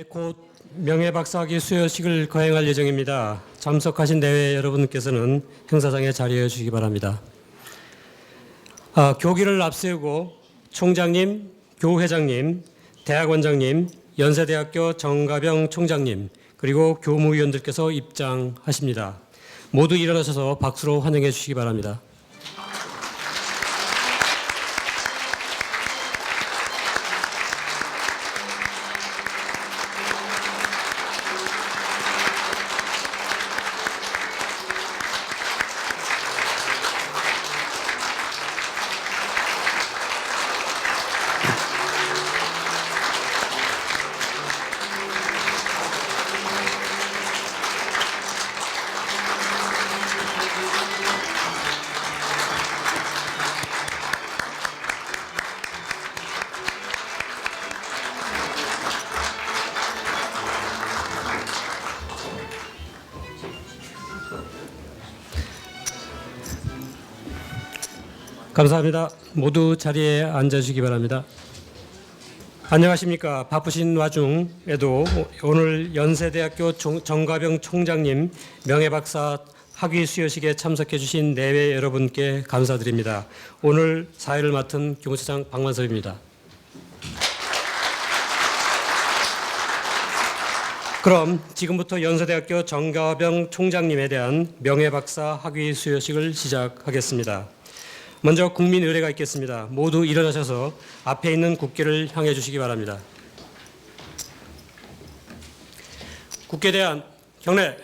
곧 명예박사학위 수여식을 거행할 예정입니다. 참석하신 내외 여러분께서는 행사장에 자리해 주시기 바랍니다. 교기를 앞세우고 총장님, 교회장님, 대학원장님, 연세대학교 정가병 총장님, 그리고 교무위원들께서 입장하십니다. 모두 일어나셔서 박수로 환영해 주시기 바랍니다. 감사합니다. 모두 자리에 앉아주시기 바랍니다. 안녕하십니까. 바쁘신 와중에도 오늘 연세대학교 정가병 총장님 명예박사 학위 수여식에 참석해 주신 내외 여러분께 감사드립니다. 오늘 사회를 맡은 교무처장 박만섭입니다. 그럼 지금부터 연세대학교 정가병 총장님에 대한 명예박사 학위 수여식을 시작하겠습니다. 먼저 국민 의례가 있겠습니다. 모두 일어나셔서 앞에 있는 국기를 향해 주시기 바랍니다. 국회대안 경례.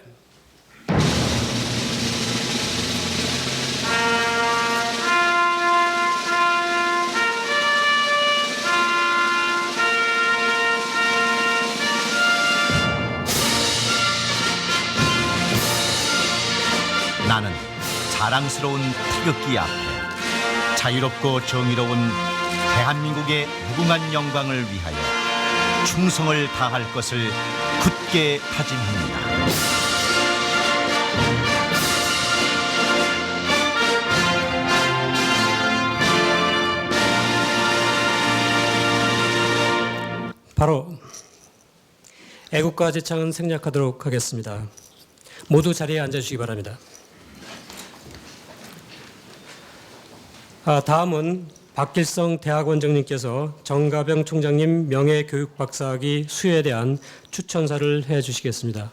나는 자랑스러운 태극기 앞에 자유롭고 정의로운 대한민국의 무궁한 영광을 위하여 충성을 다할 것을 굳게 다짐합니다. 바로 애국가 제창은 생략하도록 하겠습니다. 모두 자리에 앉아주시기 바랍니다. 다음은 박길성 대학원장님께서 정가병 총장님 명예교육박사학위 수여에 대한 추천사를 해주시겠습니다.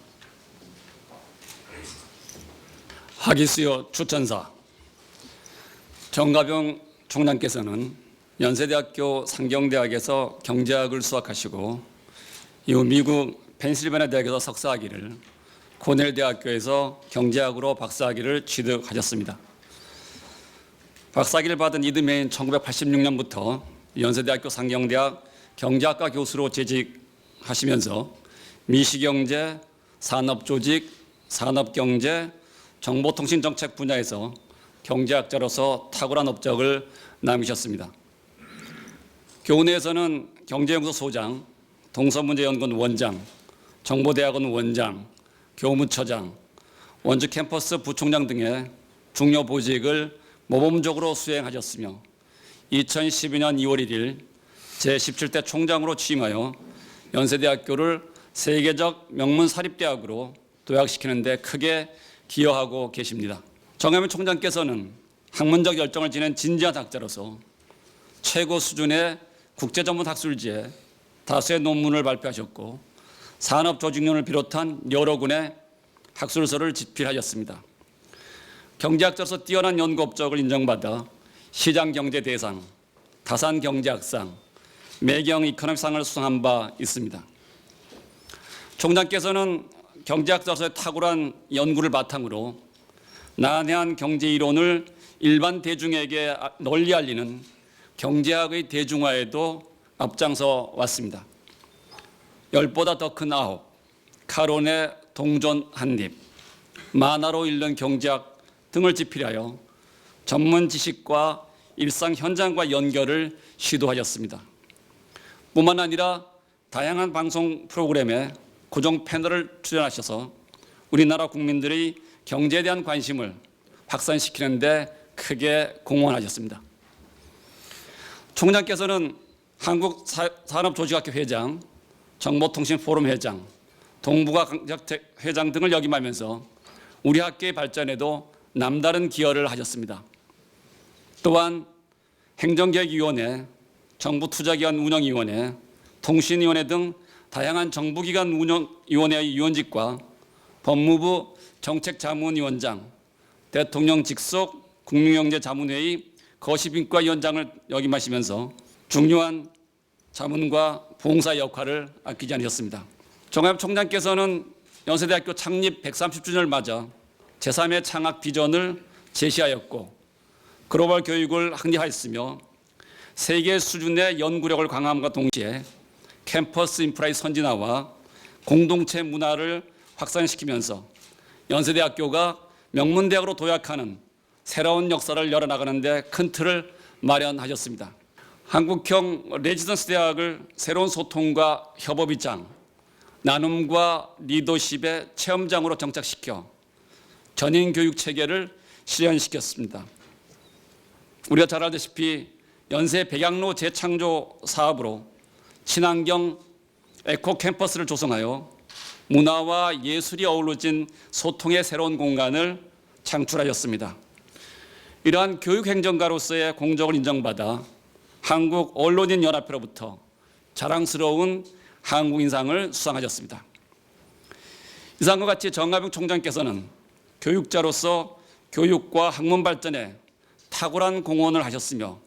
학위 수여 추천사. 정가병 총장께서는 연세대학교 상경대학에서 경제학을 수학하시고 이후 미국 펜실베니아 대학에서 석사학위를, 코넬 대학교에서 경제학으로 박사학위를 취득하셨습니다. 박사학위를 받은 이듬해인 1986년부터 연세대학교 상경대학 경제학과 교수로 재직하시면서 미시경제, 산업조직, 산업경제, 정보통신정책 분야에서 경제학자로서 탁월한 업적을 남기셨습니다. 교내에서는 경제연구소 소장, 동서문제연구원 원장, 정보대학원 원장, 교무처장, 원주 캠퍼스 부총장 등의 중요 보직을 모범적으로 수행하셨으며 2012년 2월 1일 제17대 총장으로 취임하여 연세대학교를 세계적 명문 사립대학으로 도약시키는 데 크게 기여하고 계십니다. 정가병 총장께서는 학문적 열정을 지닌 진지한 학자로서 최고 수준의 국제전문 학술지에 다수의 논문을 발표하셨고 산업조직론을 비롯한 여러 군의 학술서를 집필하셨습니다. 경제학자로서 뛰어난 연구 업적을 인정받아 시장경제대상, 다산경제학상, 매경 이코노미상을 수상한 바 있습니다. 총장께서는 경제학자로서의 탁월한 연구를 바탕으로 난해한 경제이론을 일반 대중에게 널리 알리는 경제학의 대중화에도 앞장서 왔습니다. 10보다 더 큰 아홉, 카론의 동전 한입, 만화로 읽는 경제학 등을 집필하여 전문 지식과 일상 현장과 연결을 시도하셨습니다. 뿐만 아니라 다양한 방송 프로그램에 고정 패널을 출연하셔서 우리나라 국민들의 경제에 대한 관심을 확산시키는 데 크게 공헌하셨습니다. 총장께서는 한국산업조직학회 회장, 정보통신포럼 회장, 동북아강작 회장 등을 역임하면서 우리 학교의 발전에도 남다른 기여를 하셨습니다. 또한 행정기획위원회, 정부투자기관 운영위원회, 통신위원회 등 다양한 정부기관 운영위원회의 위원직과 법무부 정책자문위원장, 대통령 직속 국민경제자문회의 거시민과위원장을 역임하시면서 중요한 자문과 봉사 역할을 아끼지 않으셨습니다. 정화엽 총장께서는 연세대학교 창립 130주년을 맞아 제3의 창학 비전을 제시하였고 글로벌 교육을 확대하였으며 세계 수준의 연구력을 강화함과 동시에 캠퍼스 인프라의 선진화와 공동체 문화를 확산시키면서 연세대학교가 명문대학으로 도약하는 새로운 역사를 열어나가는 데 큰 틀을 마련하셨습니다. 한국형 레지던스 대학을 새로운 소통과 협업의 장, 나눔과 리더십의 체험장으로 정착시켜 전인 교육 체계를 실현시켰습니다. 우리가 잘 알다시피 연세 백양로 재창조 사업으로 친환경 에코 캠퍼스를 조성하여 문화와 예술이 어우러진 소통의 새로운 공간을 창출하였습니다. 이러한 교육행정가로서의 공적을 인정받아 한국 언론인 연합회로부터 자랑스러운 한국인상을 수상하셨습니다. 이상과 같이 정가병 총장께서는 교육자로서 교육과 학문 발전에 탁월한 공헌을 하셨으며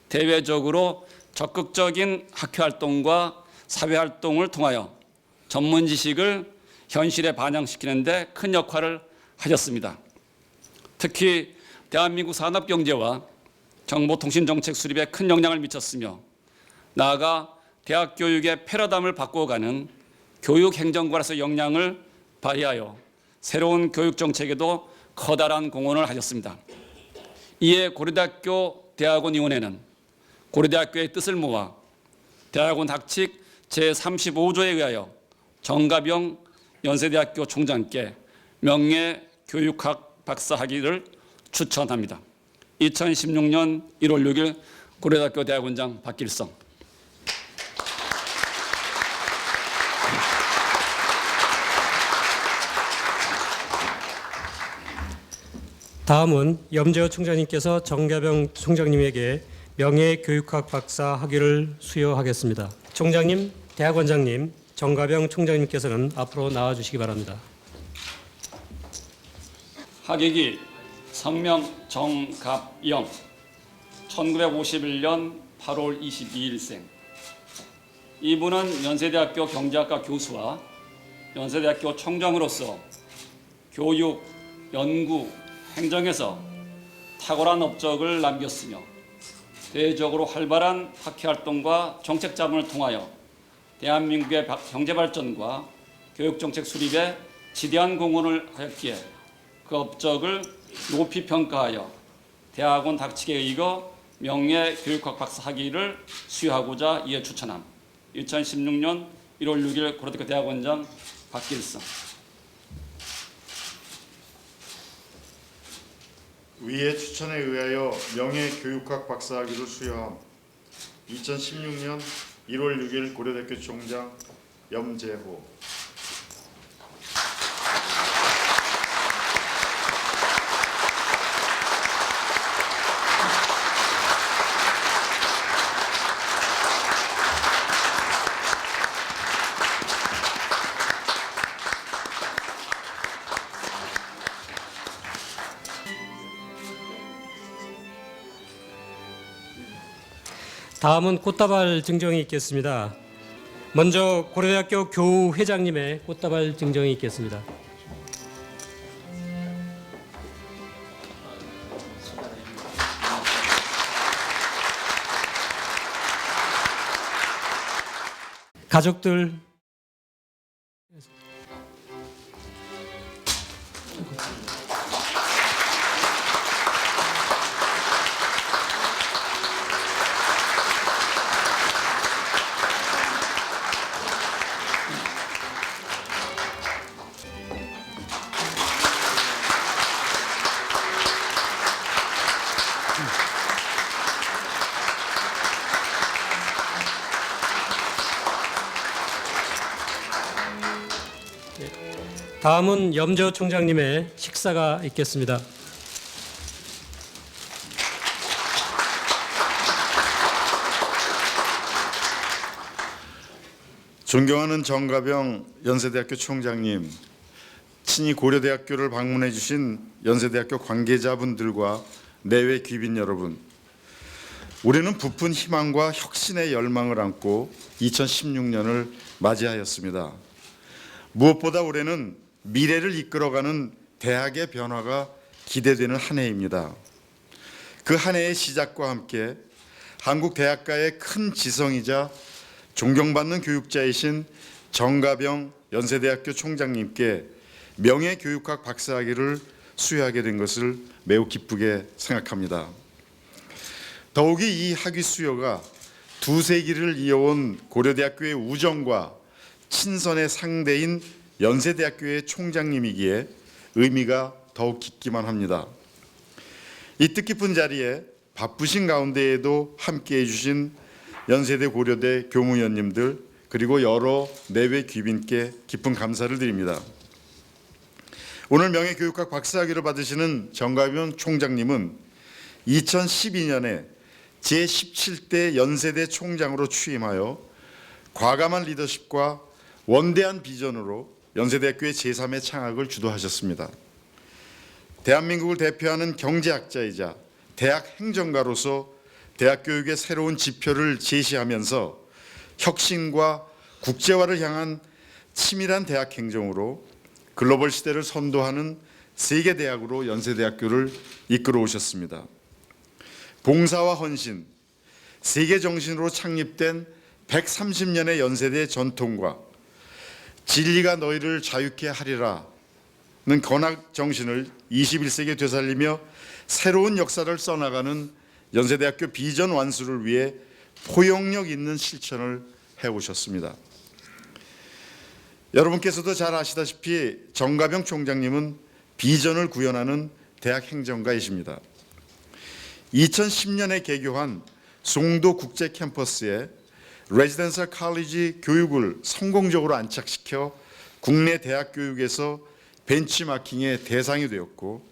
대외적으로 적극적인 학회활동과 사회활동을 통하여 전문 지식을 현실에 반영시키는 데 큰 역할을 하셨습니다. 특히 대한민국 산업경제와 정보통신정책 수립에 큰 영향을 미쳤으며 나아가 대학 교육의 패러다임을 바꿔가는 교육행정관으로서 역량을 발휘하여 새로운 교육정책에도 커다란 공헌을 하셨습니다. 이에 고려대학교 대학원위원회는 고려대학교의 뜻을 모아 대학원 학칙 제35조에 의하여 정가병 연세대학교 총장께 명예교육학 박사 학위를 추천합니다. 2016년 1월 6일 고려대학교 대학원장 박길성. 다음은 염재호 총장님께서 정가병 총장님에게 명예교육학 박사 학위를 수여하겠습니다. 총장님, 대학원장님, 정가병 총장님께서는 앞으로 나와주시기 바랍니다. 학위기 성명 정갑영, 1951년 8월 22일생. 이분은 연세대학교 경제학과 교수와 연세대학교 총장으로서 교육, 연구, 행정에서 탁월한 업적을 남겼으며 대외적으로 활발한 학회활동과 정책 자문을 통하여 대한민국의 경제발전과 교육정책 수립에 지대한 공헌을 하였기에 그 업적을 높이 평가하여 대학원 학칙에 의거 명예교육학 박사 학위를 수여하고자 이에 추천함. 2016년 1월 6일 고려대학교 대학원장 박길성. 위의 추천에 의하여 명예교육학 박사 학위를 수여함. 2016년 1월 6일 고려대학교 총장 염재호. 다음은 꽃다발 증정이 있겠습니다. 먼저 고려대학교 교우회장님의 꽃다발 증정이 있겠습니다. 가족들 다음은 염재호 총장님의 식사가 있겠습니다. 존경하는 정가병 연세대학교 총장님, 친히 고려대학교를 방문해 주신 연세대학교 관계자분들과 내외 귀빈 여러분, 우리는 부푼 희망과 혁신의 열망을 안고 2016년을 맞이하였습니다. 무엇보다 올해는 미래를 이끌어가는 대학의 변화가 기대되는 한 해입니다. 그 한 해의 시작과 함께 한국 대학가의 큰 지성이자 존경받는 교육자이신 정가병 연세대학교 총장님께 명예교육학 박사학위를 수여하게 된 것을 매우 기쁘게 생각합니다. 더욱이 이 학위 수여가 두세기를 이어온 고려대학교의 우정과 친선의 상대인 연세대학교의 총장님이기에 의미가 더욱 깊기만 합니다. 이 뜻깊은 자리에 바쁘신 가운데에도 함께해 주신 연세대 고려대 교무위원님들 그리고 여러 내외 귀빈께 깊은 감사를 드립니다. 오늘 명예교육학 박사학위를 받으시는 정가병 총장님은 2012년에 제17대 연세대 총장으로 취임하여 과감한 리더십과 원대한 비전으로 연세대학교의 제3회 창학을 주도하셨습니다. 대한민국을 대표하는 경제학자이자 대학 행정가로서 대학 교육의 새로운 지표를 제시하면서 혁신과 국제화를 향한 치밀한 대학 행정으로 글로벌 시대를 선도하는 세계 대학으로 연세대학교를 이끌어 오셨습니다. 봉사와 헌신, 세계 정신으로 창립된 130년의 연세대 전통과 진리가 너희를 자유케 하리라는 건학 정신을 21세기에 되살리며 새로운 역사를 써나가는 연세대학교 비전 완수를 위해 포용력 있는 실천을 해오셨습니다. 여러분께서도 잘 아시다시피 정가병 총장님은 비전을 구현하는 대학 행정가이십니다. 2010년에 개교한 송도 국제 캠퍼스에 레지던셜 칼리지 교육을 성공적으로 안착시켜 국내 대학 교육에서 벤치마킹의 대상이 되었고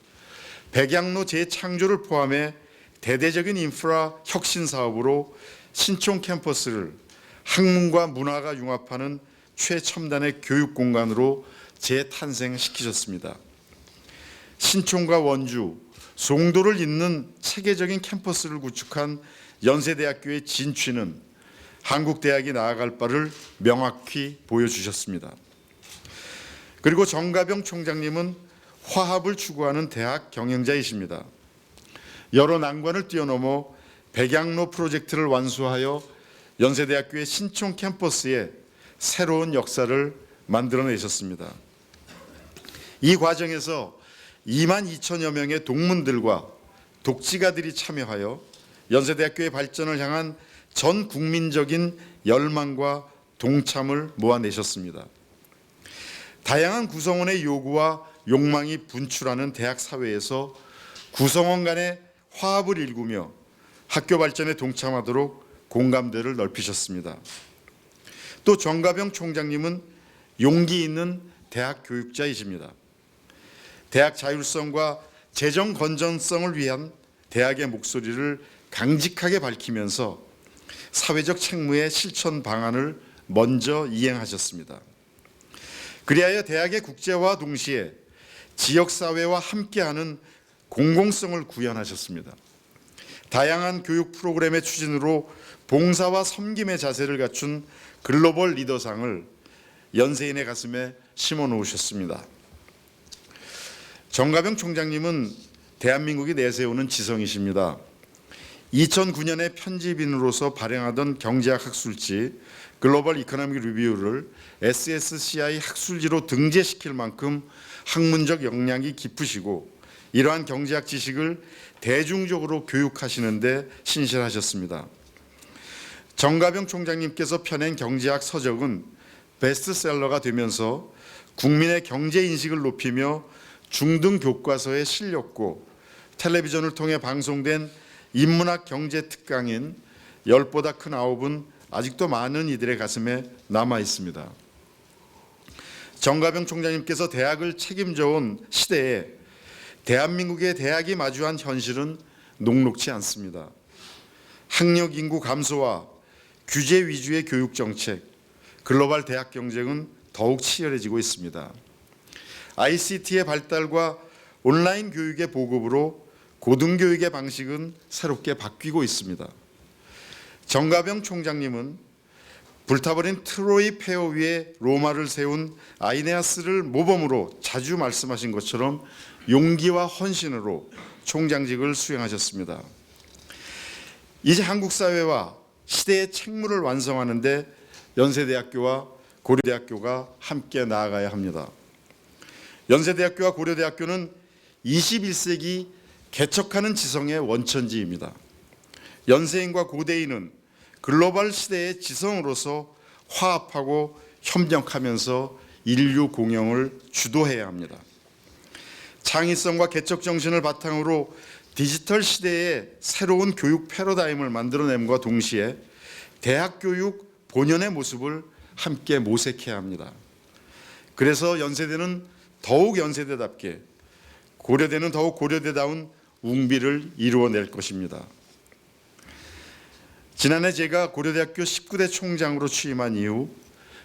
백양로 재창조를 포함해 대대적인 인프라 혁신 사업으로 신촌 캠퍼스를 학문과 문화가 융합하는 최첨단의 교육 공간으로 재탄생시키셨습니다. 신촌과 원주, 송도를 잇는 체계적인 캠퍼스를 구축한 연세대학교의 진취는 한국 대학이 나아갈 바를 명확히 보여주셨습니다. 그리고 정가병 총장님은 화합을 추구하는 대학 경영자이십니다. 여러 난관을 뛰어넘어 백양로 프로젝트를 완수하여 연세대학교의 신촌 캠퍼스에 새로운 역사를 만들어내셨습니다. 이 과정에서 2만 2천여 명의 동문들과 독지가들이 참여하여 연세대학교의 발전을 향한 전 국민적인 열망과 동참을 모아내셨습니다. 다양한 구성원의 요구와 욕망이 분출하는 대학 사회에서 구성원 간의 화합을 일구며 학교 발전에 동참하도록 공감대를 넓히셨습니다. 또 정가병 총장님은 용기 있는 대학 교육자이십니다. 대학 자율성과 재정 건전성을 위한 대학의 목소리를 강직하게 밝히면서 사회적 책무의 실천 방안을 먼저 이행하셨습니다. 그리하여 대학의 국제화와 동시에 지역사회와 함께하는 공공성을 구현하셨습니다. 다양한 교육 프로그램의 추진으로 봉사와 섬김의 자세를 갖춘 글로벌 리더상을 연세인의 가슴에 심어 놓으셨습니다. 정가병 총장님은 대한민국이 내세우는 지성이십니다. 2009년에 편집인으로서 발행하던 경제학 학술지 글로벌 이코노믹 리뷰를 SSCI 학술지로 등재시킬 만큼 학문적 역량이 깊으시고 이러한 경제학 지식을 대중적으로 교육하시는데 신실하셨습니다. 정가병 총장님께서 펴낸 경제학 서적은 베스트셀러가 되면서 국민의 경제 인식을 높이며 중등 교과서에 실렸고 텔레비전을 통해 방송된 인문학 경제 특강인 10보다 큰 아홉은 아직도 많은 이들의 가슴에 남아 있습니다. 정가병 총장님께서 대학을 책임져온 시대에 대한민국의 대학이 마주한 현실은 녹록지 않습니다. 학력 인구 감소와 규제 위주의 교육 정책, 글로벌 대학 경쟁은 더욱 치열해지고 있습니다. ICT의 발달과 온라인 교육의 보급으로 고등교육의 방식은 새롭게 바뀌고 있습니다. 정가병 총장님은 불타버린 트로이 폐허 위에 로마를 세운 아이네아스를 모범으로 자주 말씀하신 것처럼 용기와 헌신으로 총장직을 수행하셨습니다. 이제 한국 사회와 시대의 책무를 완성하는 데 연세대학교와 고려대학교가 함께 나아가야 합니다. 연세대학교와 고려대학교는 21세기 개척하는 지성의 원천지입니다. 연세인과 고대인은 글로벌 시대의 지성으로서 화합하고 협력하면서 인류 공영을 주도해야 합니다. 창의성과 개척 정신을 바탕으로 디지털 시대의 새로운 교육 패러다임을 만들어냄과 동시에 대학 교육 본연의 모습을 함께 모색해야 합니다. 그래서 연세대는 더욱 연세대답게, 고려대는 더욱 고려대다운 웅비를 이루어낼 것입니다. 지난해 제가 고려대학교 19대 총장으로 취임한 이후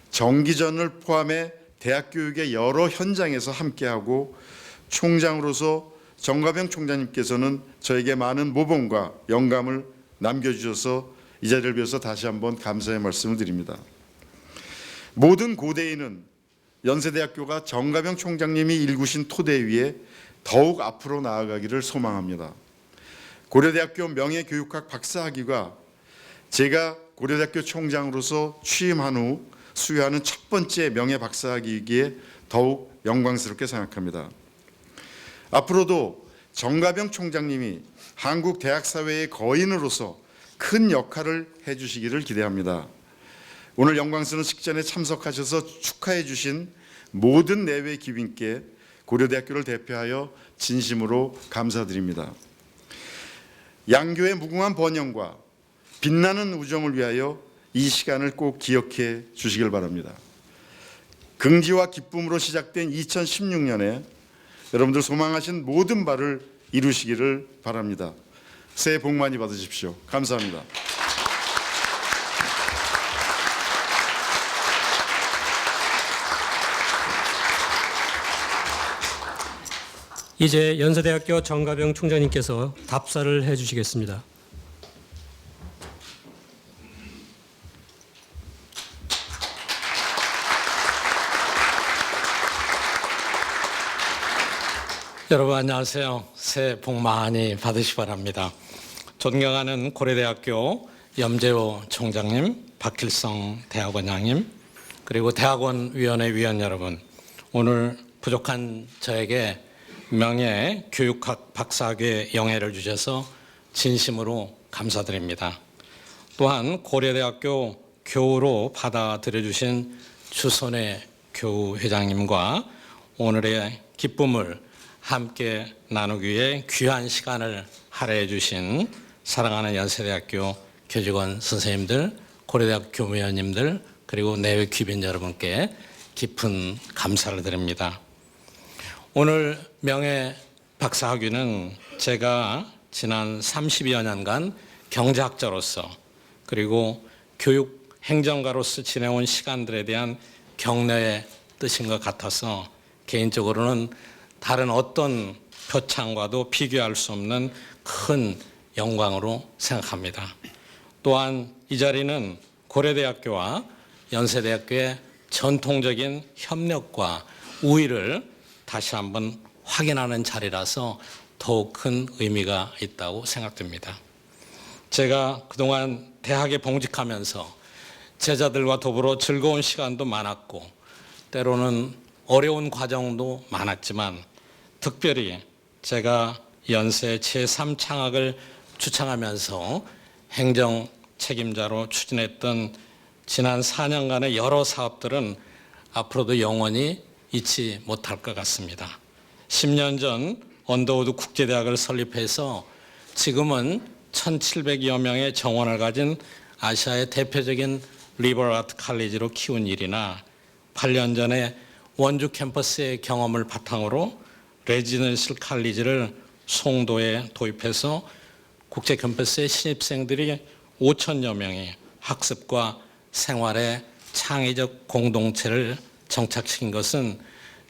정기전을 포함해 대학 교육의 여러 현장에서 함께하고 총장으로서 정가병 총장님께서는 저에게 많은 모범과 영감을 남겨주셔서 이 자리를 빌어서 다시 한번 감사의 말씀을 드립니다. 모든 고대인은 연세대학교가 정가병 총장님이 일구신 토대 위에 더욱 앞으로 나아가기를 소망합니다. 고려대학교 명예교육학 박사학위가 제가 고려대학교 총장으로서 취임한 후 수여하는 첫 번째 명예 박사학위이기에 더욱 영광스럽게 생각합니다. 앞으로도 정가병 총장님이 한국 대학 사회의 거인으로서 큰 역할을 해주시기를 기대합니다. 오늘 영광스러운 식전에 참석하셔서 축하해 주신 모든 내외 귀빈께 고려대학교를 대표하여 진심으로 감사드립니다. 양교의 무궁한 번영과 빛나는 우정을 위하여 이 시간을 꼭 기억해 주시길 바랍니다. 긍지와 기쁨으로 시작된 2016년에 여러분들 소망하신 모든 바를 이루시기를 바랍니다. 새해 복 많이 받으십시오. 감사합니다. 이제 연세대학교 정가병 총장님께서 답사를 해주시겠습니다. 여러분 안녕하세요. 새해 복 많이 받으시기 바랍니다. 존경하는 고려대학교 염재호 총장님, 박길성 대학원장님, 그리고 대학원위원회 위원 여러분, 오늘 부족한 저에게 명예 교육학 박사학위 영예를 주셔서 진심으로 감사드립니다. 또한 고려대학교 교우로 받아들여 주신 주선혜 교우회장님과 오늘의 기쁨을 함께 나누기 위해 귀한 시간을 할애해 주신 사랑하는 연세대학교 교직원 선생님들, 고려대학 교무위원님들, 그리고 내외 귀빈 여러분께 깊은 감사를 드립니다. 오늘 명예 박사학위는 제가 지난 30여 년간 경제학자로서 그리고 교육 행정가로서 지내온 시간들에 대한 격려의 뜻인 것 같아서 개인적으로는 다른 어떤 표창과도 비교할 수 없는 큰 영광으로 생각합니다. 또한 이 자리는 고려대학교와 연세대학교의 전통적인 협력과 우위를 다시 한번 확인하는 자리라서 더욱 큰 의미가 있다고 생각됩니다. 제가 그동안 대학에 봉직하면서 제자들과 더불어 즐거운 시간도 많았고 때로는 어려운 과정도 많았지만 특별히 제가 연세 제3창학을 주창하면서 행정 책임자로 추진했던 지난 4년간의 여러 사업들은 앞으로도 영원히 잊지 못할 것 같습니다. 10년 전 언더우드 국제대학을 설립해서 지금은 1,700여 명의 정원을 가진 아시아의 대표적인 리버럴 아트 칼리지로 키운 일이나 8년 전에 원주 캠퍼스의 경험을 바탕으로 레지던셜 칼리지를 송도에 도입해서 국제 캠퍼스의 신입생들이 5천여 명이 학습과 생활의 창의적 공동체를 정착시킨 것은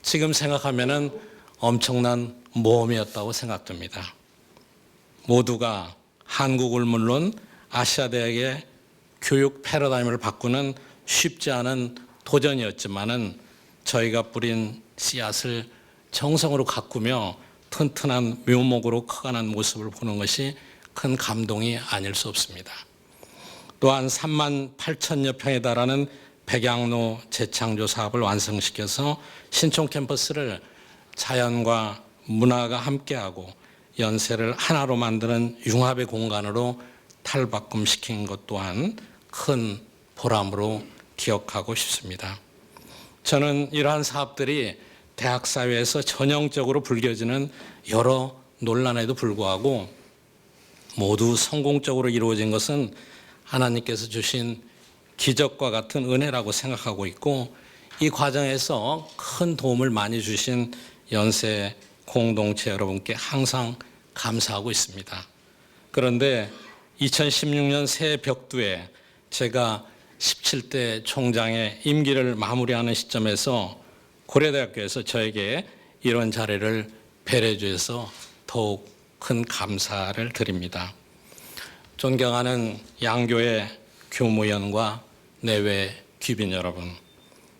지금 생각하면은 엄청난 모험이었다고 생각됩니다. 모두가 한국을 물론 아시아 대학의 교육 패러다임을 바꾸는 쉽지 않은 도전이었지만은 저희가 뿌린 씨앗을 정성으로 가꾸며 튼튼한 묘목으로 커가는 모습을 보는 것이 큰 감동이 아닐 수 없습니다. 또한 3만 8천여 평에 달하는 백양로 재창조 사업을 완성시켜서 신촌 캠퍼스를 자연과 문화가 함께하고 연세를 하나로 만드는 융합의 공간으로 탈바꿈시킨 것 또한 큰 보람으로 기억하고 싶습니다. 저는 이러한 사업들이 대학 사회에서 전형적으로 불거지는 여러 논란에도 불구하고 모두 성공적으로 이루어진 것은 하나님께서 주신 기적과 같은 은혜라고 생각하고 있고, 이 과정에서 큰 도움을 많이 주신 연세 공동체 여러분께 항상 감사하고 있습니다. 그런데 2016년 새해 벽두에 제가 17대 총장의 임기를 마무리하는 시점에서 고려대학교에서 저에게 이런 자리를 배려해 주셔서 더욱 큰 감사를 드립니다. 존경하는 양교회 교무위원과 내외 귀빈 여러분,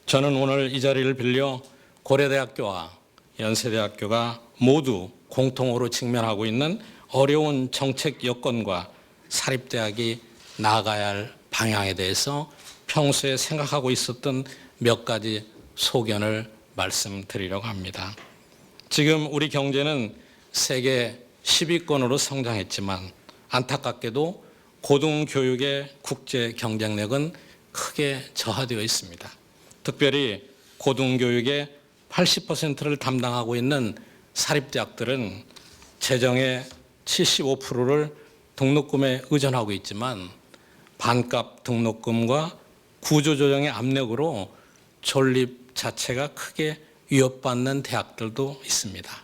저는 오늘 이 자리를 빌려 고려대학교와 연세대학교가 모두 공통으로 직면하고 있는 어려운 정책 여건과 사립대학이 나아가야 할 방향에 대해서 평소에 생각하고 있었던 몇 가지 소견을 말씀드리려고 합니다. 지금 우리 경제는 세계 10위권으로 성장했지만 안타깝게도 고등교육의 국제 경쟁력은 크게 저하되어 있습니다. 특별히 고등교육의 80%를 담당하고 있는 사립대학들은 재정의 75%를 등록금에 의존하고 있지만 반값 등록금과 구조조정의 압력으로 존립 자체가 크게 위협받는 대학들도 있습니다.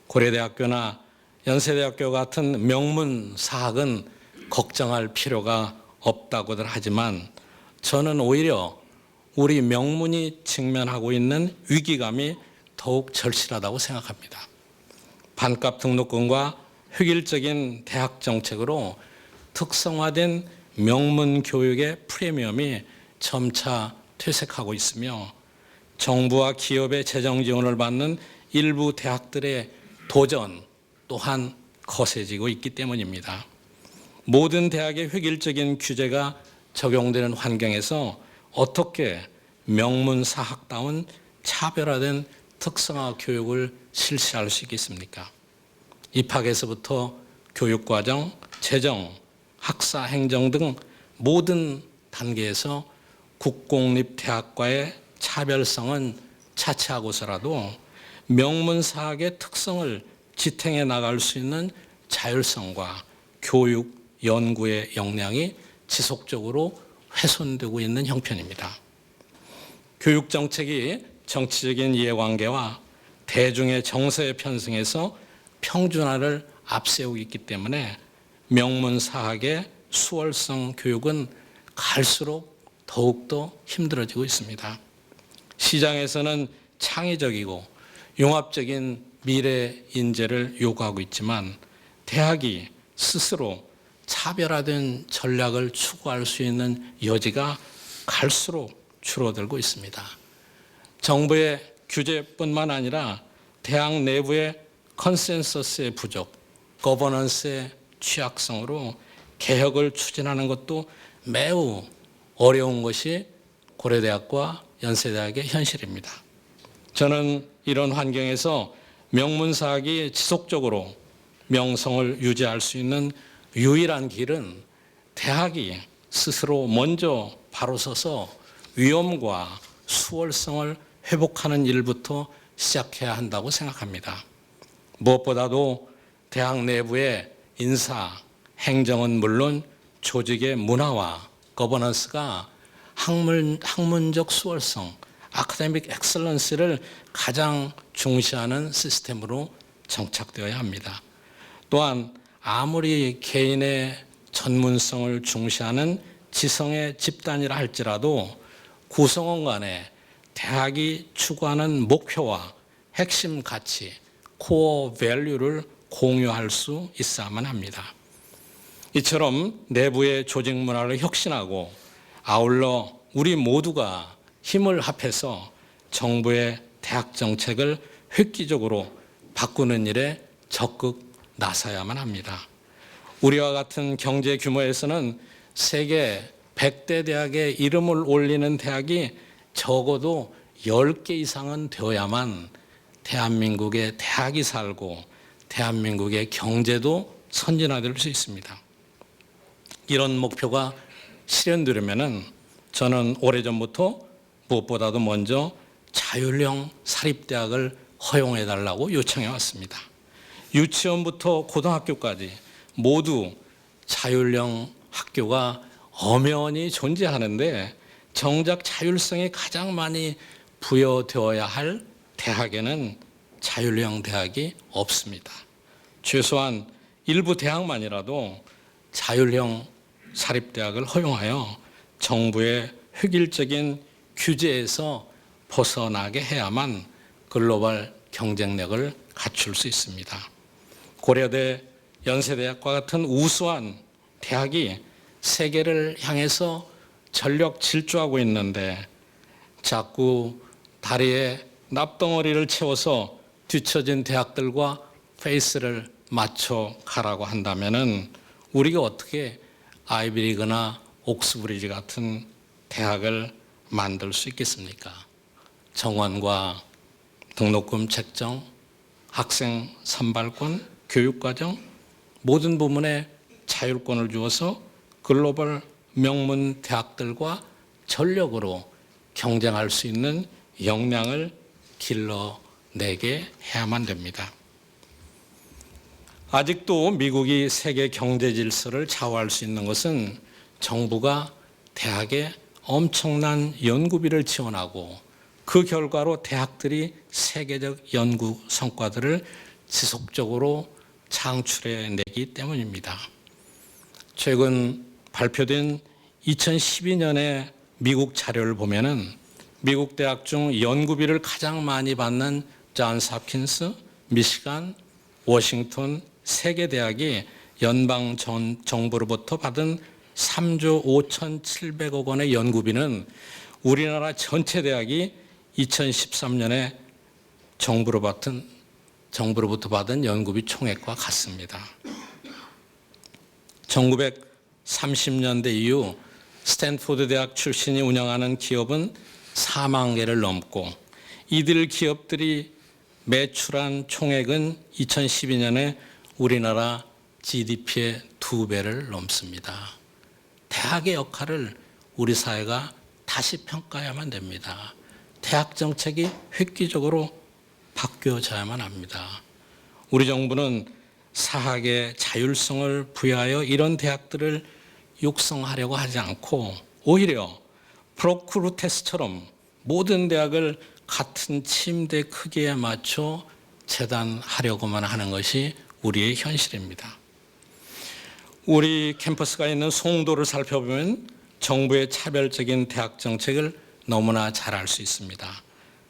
고려대학교나 연세대학교 같은 명문 사학은 걱정할 필요가 없다고들 하지만 저는 오히려 우리 명문이 직면하고 있는 위기감이 더욱 절실하다고 생각합니다. 반값 등록금과 획일적인 대학 정책으로 특성화된 명문 교육의 프리미엄이 점차 퇴색하고 있으며 정부와 기업의 재정 지원을 받는 일부 대학들의 도전 또한 거세지고 있기 때문입니다. 모든 대학의 획일적인 규제가 적용되는 환경에서 어떻게 명문사학다운 차별화된 특성화 교육을 실시할 수 있겠습니까? 입학에서부터 교육과정, 재정, 학사, 행정 등 모든 단계에서 국공립대학과의 차별성은 차치하고서라도 명문사학의 특성을 지탱해 나갈 수 있는 자율성과 교육, 연구의 역량이 지속적으로 훼손되고 있는 형편입니다. 교육정책이 정치적인 이해관계와 대중의 정서에 편승해서 평준화를 앞세우고 있기 때문에 명문사학의 수월성 교육은 갈수록 더욱더 힘들어지고 있습니다. 시장에서는 창의적이고 융합적인 미래 인재를 요구하고 있지만 대학이 스스로 차별화된 전략을 추구할 수 있는 여지가 갈수록 줄어들고 있습니다. 정부의 규제뿐만 아니라 대학 내부의 컨센서스의 부족, 거버넌스의 취약성으로 개혁을 추진하는 것도 매우 어려운 것이 고려대학과 연세대학의 현실입니다. 저는 이런 환경에서 명문사학이 지속적으로 명성을 유지할 수 있는 유일한 길은 대학이 스스로 먼저 바로 서서 위엄과 수월성을 회복하는 일부터 시작해야 한다고 생각합니다. 무엇보다도 대학 내부의 인사, 행정은 물론 조직의 문화와 거버넌스가 학문적 수월성, 아카데믹 엑셀런스를 가장 중시하는 시스템으로 정착되어야 합니다. 또한 아무리 개인의 전문성을 중시하는 지성의 집단이라 할지라도 구성원 간에 대학이 추구하는 목표와 핵심 가치, 코어 밸류를 공유할 수 있어야만 합니다. 이처럼 내부의 조직 문화를 혁신하고 아울러 우리 모두가 힘을 합해서 정부의 대학 정책을 획기적으로 바꾸는 일에 적극 나서야만 합니다. 우리와 같은 경제 규모에서는 세계 100대 대학에 이름을 올리는 대학이 적어도 10개 이상은 되어야만 대한민국의 대학이 살고 대한민국의 경제도 선진화될 수 있습니다. 이런 목표가 실현되려면 저는 오래전부터 무엇보다도 먼저 자율형 사립대학을 허용해달라고 요청해 왔습니다. 유치원부터 고등학교까지 모두 자율형 학교가 엄연히 존재하는데 정작 자율성이 가장 많이 부여되어야 할 대학에는 자율형 대학이 없습니다. 최소한 일부 대학만이라도 자율형 사립대학을 허용하여 정부의 획일적인 규제에서 벗어나게 해야만 글로벌 경쟁력을 갖출 수 있습니다. 고려대, 연세대학과 같은 우수한 대학이 세계를 향해서 전력 질주하고 있는데 자꾸 다리에 납덩어리를 채워서 뒤처진 대학들과 페이스를 맞춰 가라고 한다면은 우리가 어떻게 아이비리그나 옥스브리지 같은 대학을 만들 수 있겠습니까? 정원과 등록금 책정, 학생 선발권, 교육과정 모든 부문에 자율권을 주어서 글로벌 명문 대학들과 전력으로 경쟁할 수 있는 역량을 길러내게 해야만 됩니다. 아직도 미국이 세계 경제 질서를 좌우할 수 있는 것은 정부가 대학에 엄청난 연구비를 지원하고 그 결과로 대학들이 세계적 연구 성과들을 지속적으로 창출해내기 때문입니다. 최근 발표된 2012년의 미국 자료를 보면은 미국 대학 중 연구비를 가장 많이 받는 존스 홉킨스, 미시간, 워싱턴 세 개 대학이 연방 정부로부터 받은 3조 5,700억 원의 연구비는 우리나라 전체 대학이 2013년에 정부로부터 받은 연구비 총액과 같습니다. 1930년대 이후 스탠포드 대학 출신이 운영하는 기업은 4만 개를 넘고 이들 기업들이 매출한 총액은 2012년에 우리나라 GDP의 2배를 넘습니다. 대학의 역할을 우리 사회가 다시 평가해야만 됩니다. 대학 정책이 획기적으로 바뀌어져야만 합니다. 우리 정부는 사학의 자율성을 부여하여 이런 대학들을 육성하려고 하지 않고 오히려 프로크루테스처럼 모든 대학을 같은 침대 크기에 맞춰 재단하려고만 하는 것이 우리의 현실입니다. 우리 캠퍼스가 있는 송도를 살펴보면 정부의 차별적인 대학 정책을 너무나 잘 알 수 있습니다.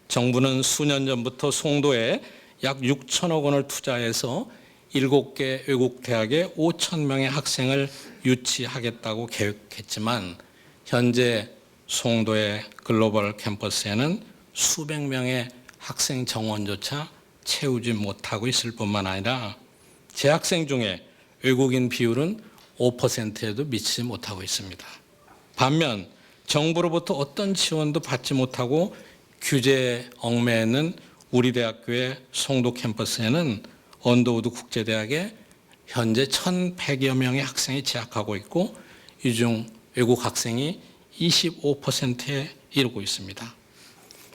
정부는 수년 전부터 송도에 약 6천억 원을 투자해서 7개 외국 대학에 5천 명의 학생을 유치하겠다고 계획했지만 현재 송도의 글로벌 캠퍼스에는 수백 명의 학생 정원조차 채우지 못하고 있을 뿐만 아니라 재학생 중에 외국인 비율은 5%에도 미치지 못하고 있습니다. 반면 정부로부터 어떤 지원도 받지 못하고 규제에 얽매이는 우리 대학교의 송도 캠퍼스에는 언더우드 국제대학에 현재 1,100여 명의 학생이 재학하고 있고 이 중 외국 학생이 25%에 이르고 있습니다.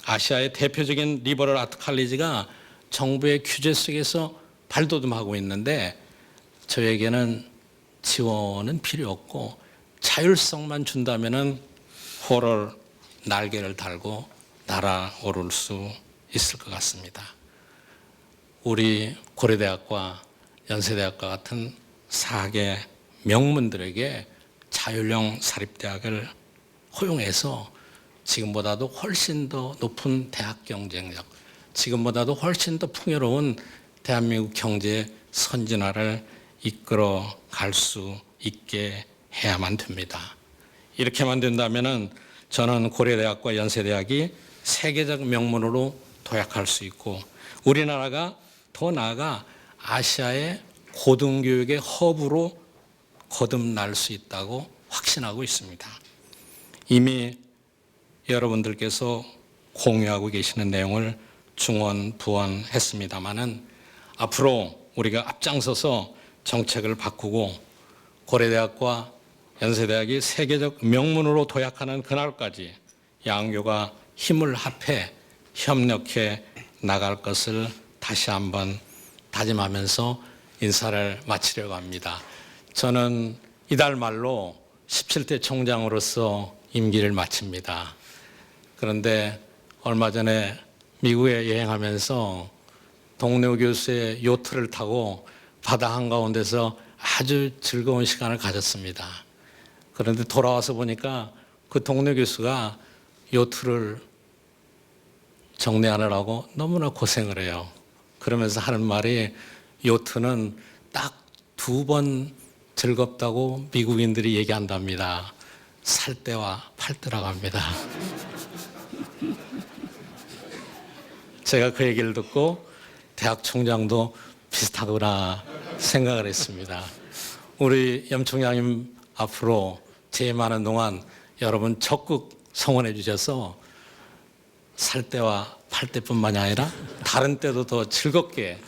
아시아의 대표적인 리버럴 아트 칼리지가 정부의 규제 속에서 발돋움하고 있는데 저에게는 지원은 필요 없고 자율성만 준다면은 호럴 날개를 달고 날아오를 수 있을 것 같습니다. 우리 고려대학과 연세대학과 같은 4개 명문들에게 자율형 사립대학을 허용해서 지금보다도 훨씬 더 높은 대학 경쟁력, 지금보다도 훨씬 더 풍요로운 대한민국 경제 선진화를 이끌어 갈 수 있게 해야만 됩니다. 이렇게만 된다면은 저는 고려대학과 연세대학이 세계적 명문으로 도약할 수 있고 우리나라가 더 나아가 아시아의 고등교육의 허브로 거듭날 수 있다고 확신하고 있습니다. 이미 여러분들께서 공유하고 계시는 내용을 중원, 부원했습니다마는 앞으로 우리가 앞장서서 정책을 바꾸고 고려대학과 연세대학이 세계적 명문으로 도약하는 그날까지 양교가 힘을 합해 협력해 나갈 것을 다시 한번 다짐하면서 인사를 마치려고 합니다. 저는 이달 말로 17대 총장으로서 임기를 마칩니다. 그런데 얼마 전에 미국에 여행하면서 동료 교수의 요트를 타고 바다 한가운데서 아주 즐거운 시간을 가졌습니다. 그런데 돌아와서 보니까 그 동료 교수가 요트를 정리하느라고 너무나 고생을 해요. 그러면서 하는 말이 요트는 딱 2번 즐겁다고 미국인들이 얘기한답니다. 살 때와 팔 때라고 합니다. 제가 그 얘기를 듣고 대학 총장도 비슷하구나 생각을 했습니다. 우리 염 총장님 앞으로 재임하는 동안 여러분 적극 성원해 주셔서 살 때와 팔 때뿐만이 아니라 다른 때도 더 즐겁게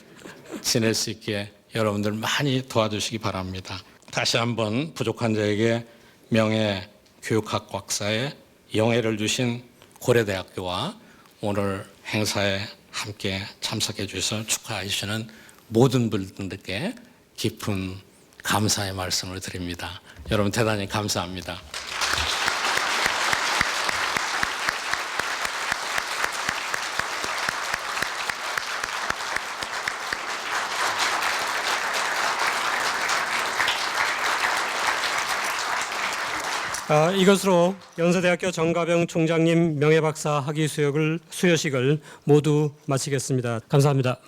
지낼 수 있게 여러분들 많이 도와주시기 바랍니다. 다시 한번 부족한 자에게 명예교육학 박사의 영예를 주신 고려대학교와 오늘 행사에 함께 참석해 주셔서 축하해 주시는 모든 분들께 깊은 감사의 말씀을 드립니다. 여러분 대단히 감사합니다. 이것으로 연세대학교 정가병 총장님 명예박사 학위 수여식을 모두 마치겠습니다. 감사합니다.